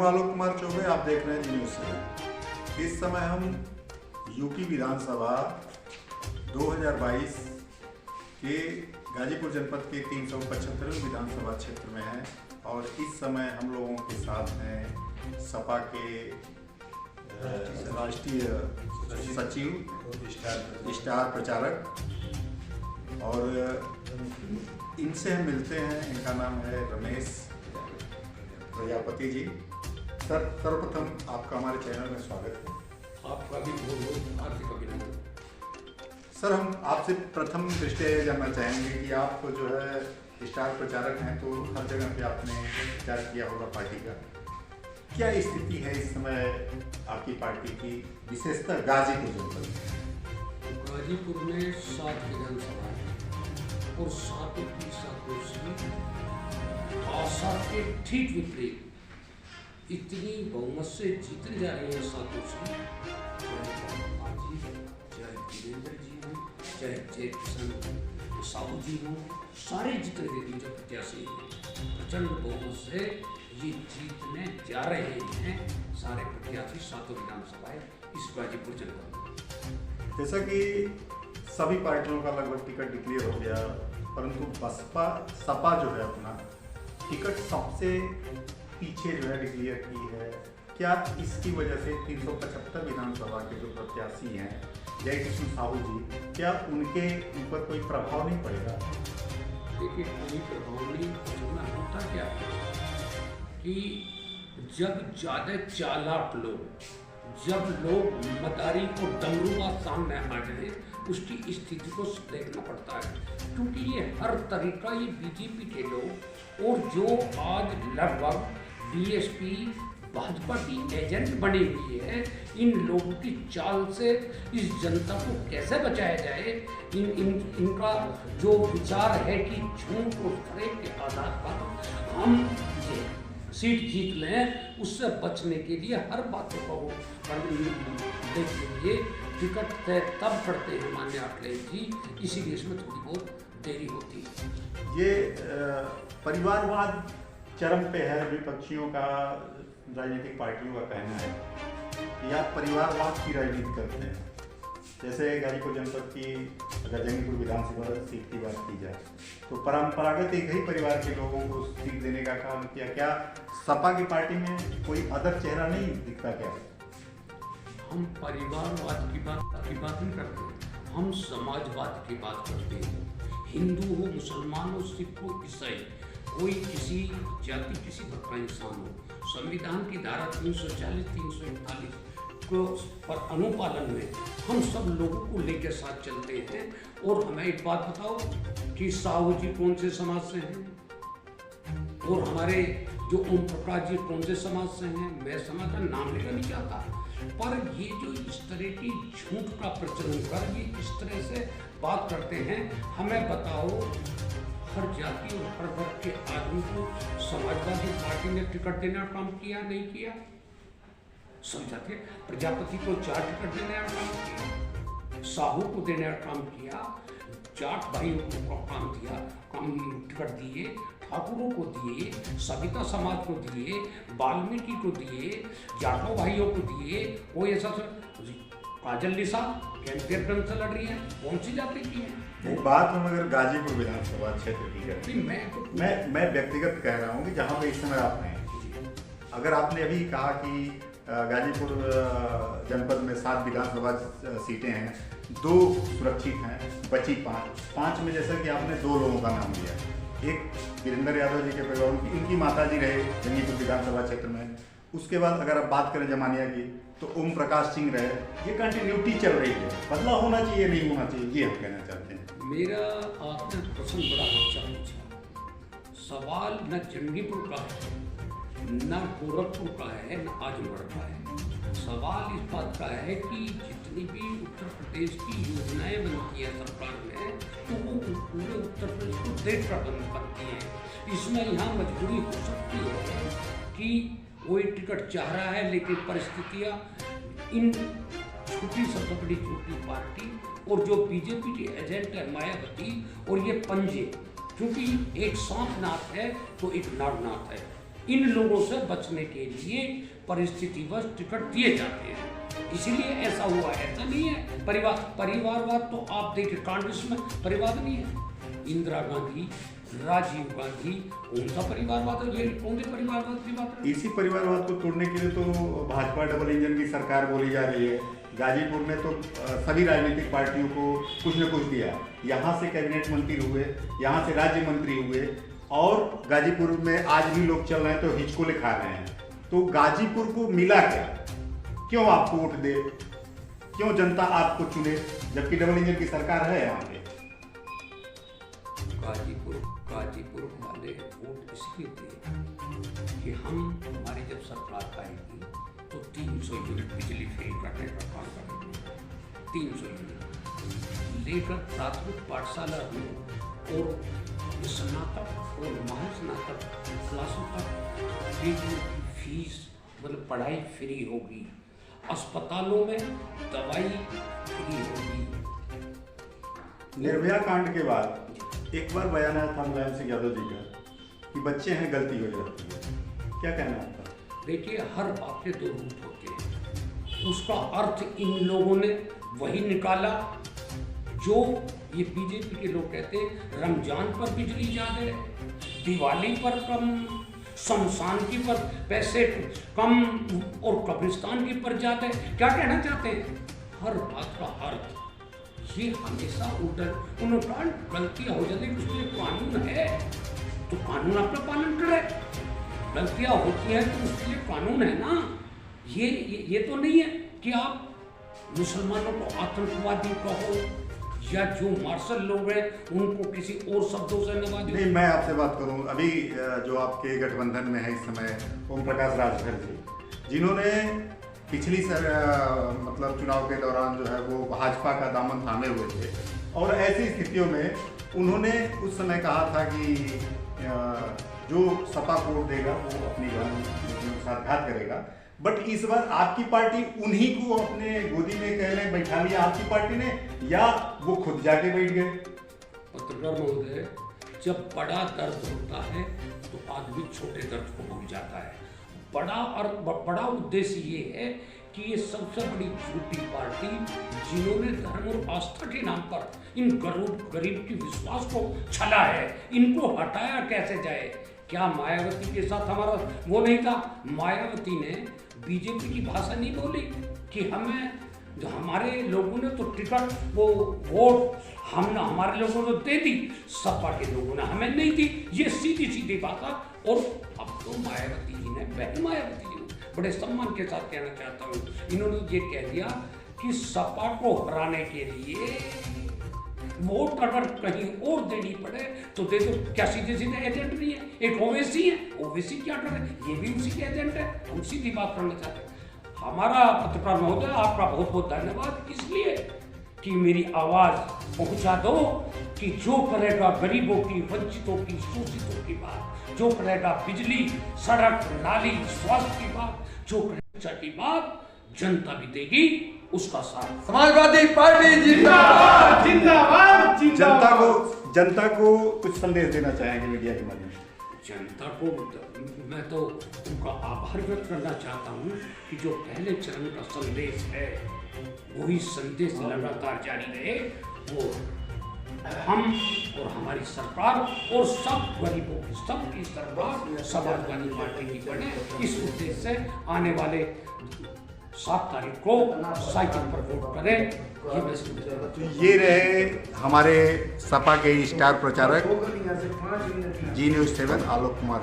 आलोक कुमार चौबे, आप देख रहे हैं न्यूज़ 7। इस समय हम यूपी विधानसभा 2022 के गाजीपुर जनपद के 375वें विधानसभा क्षेत्र में हैं और इस समय हम लोगों के साथ हैं सपा के राष्ट्रीय सचिव, स्टार प्रचारक, और इनसे हम मिलते हैं। इनका नाम है रमेश प्रजापति जी। सर, सर्वप्रथम आपका हमारे चैनल में स्वागत है। आपका भी बहुत बहुत हार्दिक अभिनंदन। सर, हम आपसे प्रथम दृष्टया ये जानना चाहेंगे कि आप जो है स्टार प्रचारक हैं, तो हर जगह पे आपने प्रचार किया होगा पार्टी का। क्या स्थिति है इस समय आपकी पार्टी की, विशेषतः गाजीपुर जनपद में? गाजीपुर में 7 विधानसभा है और 7 की 7 सीट आशा के ठीक विपरीत इतनी बहुमत से जीतने जा रही है 7 सीट। चाहे वीरेंद्र जी हो, चाहे जय किशन साहू जी हो, सारे जितने भी जो प्रत्याशी हैं प्रचंड बहुमत से ये जीतने जा रहे हैं। सारे प्रत्याशी 7 विधानसभाएं इस गाजीपुर जनपद में। जैसा कि सभी पार्टियों का लगभग टिकट डिक्लेयर हो गया, परंतु सपा जो है अपना टिकट सबसे पीछे जो है डिक्लेयर की है। क्या इसकी वजह से 375 विधानसभा के जो प्रत्याशी हैं जय किशन साहू जी, क्या उनके ऊपर कोई प्रभाव नहीं पड़ेगा? देखिए, कोई प्रभाव नहीं पड़ना। होता क्या है कि जब ज़्यादा चालाक लोग, जब लोग मदारी को डमरूआ सामने आ जाए, उसकी स्थिति को देखना पड़ता है। क्योंकि ये हर तरीका ये बीजेपी के लोग और जो आज लगभग बीएसपी भाजपा की एजेंट बने हुए हैं, इन लोगों की चाल से इस जनता को कैसे बचाया जाए, इनका जो विचार है कि झूठ और फरेब के आधार पर हम ये सीट जीत लें, उससे बचने के लिए हर बात को देख लीजिए। टिकट तय तब करते हैं माननीय अखिलेश जी, इसीलिए इसमें थोड़ी बहुत देरी होती है। ये परिवारवाद चरम पे है। विपक्षियों का, राजनीतिक पार्टियों का कहना है कि आप परिवारवाद की राजनीति करते हैं। जैसे गाजीपुर जनपद की अगर जंगीपुर विधानसभा सीट की बात की जाए तो परंपरागत एक ही परिवार के लोगों को सीट देने का काम किया। क्या सपा की पार्टी में कोई अदर चेहरा नहीं दिखता क्या? हम परिवारवाद की बात नहीं करते, हम समाजवाद की बात करते हैं। हिंदू हो, मुसलमान हो, सिख हो, ईसाई, कोई किसी जाति, किसी धर्म का इंसान हो, संविधान की धारा 340, 341 को पर अनुपालन में हम सब लोगों को लेकर साथ चलते हैं। और हमें एक बात बताओ कि साहू जी कौन से समाज से हैं और हमारे जो ओम प्रकाश जी कौन से समाज से हैं। मैं समाज का नाम लेना नहीं चाहता, पर ये जो इस तरह की झूठ का प्रचलन कर ये इस तरह से बात करते हैं, हमें बताओ हर जाति और हर वर्ग के आदमी को समाजवादी पार्टी ने टिकट देने का काम किया नहीं किया? समझाते, प्रजापति को 4 टिकट देने का काम किया, साहू को देने का काम किया, जाट भाइयों को काम दिया, टिकट दिए, ठाकुरों को दिए, सविता समाज को दिए, वाल्मीकि को दिए, जाटों भाइयों को दिए। कोई ऐसा काजल निशा कैंपेयर से लड़ रही है, कौन सी जाति की है? बात हम अगर गाजीपुर विधानसभा क्षेत्र की करें, मैं व्यक्तिगत कह रहा हूँ कि जहाँ पे इस समय आप हैं, अगर आपने अभी कहा कि गाजीपुर जनपद में 7 विधानसभा सीटें हैं, 2 सुरक्षित हैं, बची 5 में जैसा कि आपने 2 लोगों का नाम लिया। एक वीरेंद्र यादव जी के परिवार, इनकी माता जी रहे जंगीपुर विधानसभा क्षेत्र में। उसके बाद अगर आप बात करें जमानिया की तो ओम प्रकाश सिंह रहे। ये कंटिन्यूटी चल रही है, बदलाव होना चाहिए नहीं होना चाहिए, ये हम कहना चाहते हैं। मेरा आपने प्रश्न बड़ा अच्छा पूछा। सवाल न जंगीपुर का है, न गोरखपुर का है, न आजमगढ़ का है। सवाल इस बात का है कि जितनी भी उत्तर प्रदेश की योजनाएं बनती है सरकार में, तो वो पूरे उत्तर प्रदेश को देख कर बनती है। इसमें यहाँ मजबूरी हो सकती है कि कोई टिकट चाह रहा है, लेकिन परिस्थितियाँ इन छोटी सबसे बड़ी छोटी पार्टी और जो बीजेपी के एजेंट है मायावती और ये पंजे, क्योंकि एक सांप नाथ है तो एक नागनाथ है। इन लोगों से बचने के लिए परिस्थितिवश टिकट दिए जाते हैं, इसीलिए ऐसा हुआ। ऐसा नहीं है परिवारवाद तो आप देखिए कांग्रेस में परिवार नहीं है। इंदिरा गांधी, राजीव गांधी, कौन सा परिवारवाद है? कौन से परिवारवाद की बात है? इसी परिवारवाद को तोड़ने के लिए तो भाजपा डबल इंजन की सरकार बोली जा रही है। गाजीपुर में तो सभी राजनीतिक पार्टियों को कुछ न कुछ दिया, यहाँ से कैबिनेट मंत्री हुए, यहाँ से राज्य मंत्री हुए, और गाजीपुर में आज भी लोग चल रहे हैं तो हिचकोले खा रहे हैं। तो गाजीपुर को मिला क्या? क्यों आपको वोट दे? क्यों जनता आपको चुने जबकि डबल इंजन की सरकार है यहाँ पे? गाजीपुर वाले वोट इसलिए दिए कि हमारी जब सरकार आएगी तो 300 यूनिट बिजली फ्री करने का काम करेंगे। 300 यूनिट लेकर प्राथमिक पाठशाला में और स्नातक और महास्नातक क्लासों तक की फीस मतलब पढ़ाई फ्री होगी। अस्पतालों में दवाई फ्री होगी। निर्भया कांड के बाद एक बार बयान आया था मुलायम सिंह यादव जी का कि बच्चे हैं गलती हो जाती है, क्या कहना है आपका? देखिए, हर बात के दो रूप होते हैं। उसका अर्थ इन लोगों ने वही निकाला जो ये बीजेपी के लोग कहते हैं। रमजान पर बिजली ज़्यादा, दिवाली पर कम, शमशान की पर पैसे कम और कब्रिस्तान की पर ज़्यादा। क्या कहना चाहते हैं? हर बात का अर्थ ये हमेशा उन्होंने कहा गलतियाँ हो जाती है, उसके लिए कानून है तो कानून आपका पालन करे। गलतियाँ होती हैं तो उसके लिए कानून है ना। ये तो नहीं है कि आप मुसलमानों को आतंकवादी कहो या जो मार्शल लोग हैं उनको किसी और शब्दों से नवाजो। नहीं, मैं आपसे बात करूं, अभी जो आपके गठबंधन में है इस समय ओम प्रकाश राजभर जी, जिन्होंने पिछली मतलब चुनाव के दौरान जो है वो भाजपा का दामन थामे हुए थे, और ऐसी स्थितियों में उन्होंने उस समय कहा था कि जो सपा को वोट देगा वो अपनी के साथ घात करेगा। बट इस बार आपकी पार्टी उन्हीं को अपने गोदी में कहने बैठा लिया आपकी पार्टी ने, या वो खुद जाके बैठ गए? पत्रकार महोदय, जब बड़ा दर्द होता है तो आदमी छोटे दर्द को भूल जाता है। बड़ा उद्देश्य ये है कि ये सबसे बड़ी झूठी पार्टी जिन्होंने धर्म और आस्था के नाम पर इन गरीब के विश्वास को छला है, इनको हटाया कैसे जाए? क्या मायावती के साथ हमारा वो नहीं था? मायावती ने बीजेपी की भाषा नहीं बोली कि हमें जो हमारे लोगों ने तो टिकट वो वोट हमारे लोगों ने दे दी, सपा के लोगों ने हमें नहीं दी। ये सीधी सीधी बात है। और अब तो मायावती जी ने, बहन मायावती जी ने बड़े सम्मान के साथ कहना चाहता हूँ, इन्होंने ये कह दिया कि सपा को हराने के लिए वोट अगर कहीं और देनी पड़े तो दे दो। क्या सीधे सीधे एजेंट नहीं है? एक ओवैसी है, ओवैसी क्या करे? ये भी उसी के एजेंट है। हम सीधी बात करना चाहते हैं। हमारा पत्रकार महोदय आपका बहुत बहुत धन्यवाद, इसलिए कि मेरी आवाज़ पहुंचा दो कि जो करेगा गरीबों की, वंचितों की, शोषितों की बात, जो करेगा बिजली, सड़क, नाली, स्वास्थ्य की बात, जो करेगा की बात, जनता भी देगी उसका साथ। समाजवादी पार्टी जिंदाबाद जिंदाबाद जिंदाबाद। जनता को कुछ संदेश देना चाहेंगे मीडिया के माध्यम से? जनता को मैं तो उनका आभार व्यक्त करना चाहता हूँ कि जो पहले चरण का संदेश है वही संदेश लगातार जारी रहे। वो हम और हमारी सरकार और सब गरीबों की, सबकी सरकार समाजवादी पार्टी की बने, इस उद्देश्य से आने वाले 7 तारीख को साइकिल पर वोट करें। ये रहे हमारे सपा के स्टार प्रचारक जी न्यूज़ 7 आलोक कुमार।